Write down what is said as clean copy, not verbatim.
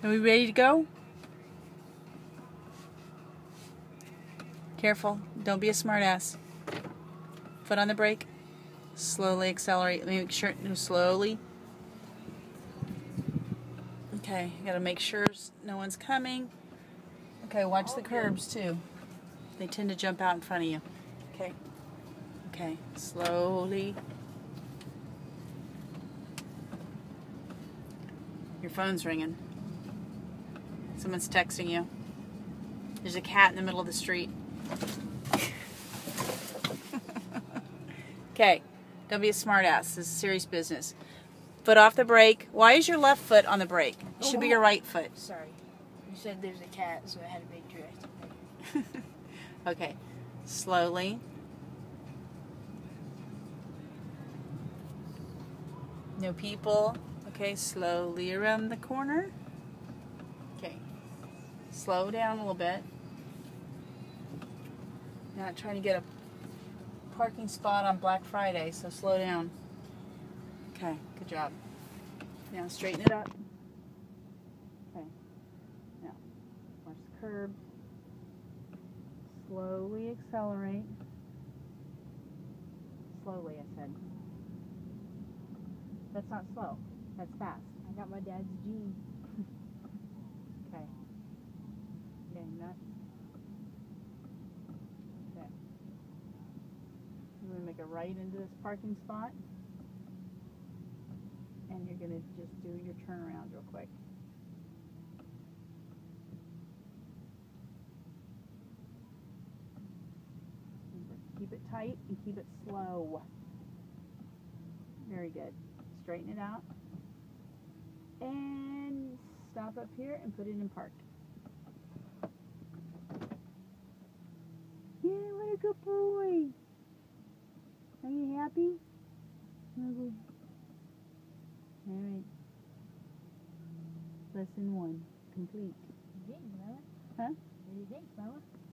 Are we ready to go? Careful. Don't be a smartass. Foot on the brake. Slowly accelerate. Make sure. No, slowly. Okay. You gotta make sure no one's coming. Okay. Watch the curbs too. They tend to jump out in front of you. Okay. Okay. Slowly. Your phone's ringing. Someone's texting you. There's a cat in the middle of the street. Okay, don't be a smartass. This is serious business. Foot off the brake. Why is your left foot on the brake? It should be your right foot. Sorry. You said there's a cat, so I had to make sure I said that. Okay, slowly. No people. Okay, slowly around the corner. Okay, slow down a little bit. Not trying to get a parking spot on Black Friday, so slow down. Okay, good job. Now straighten it up. Okay, now watch the curb. Slowly accelerate. Slowly, I said. That's not slow. That's fast. I got my dad's gene. Okay. Okay, nuts. Okay. You're going to make a right into this parking spot. And you're going to just do your turnaround real quick. Keep it tight and keep it slow. Very good. Straighten it out. And stop up here and put it in park. Yeah, what a good boy. Are you happy? Alright. Lesson 1 complete. What do you think, Bella? Huh? What do you think, Bella?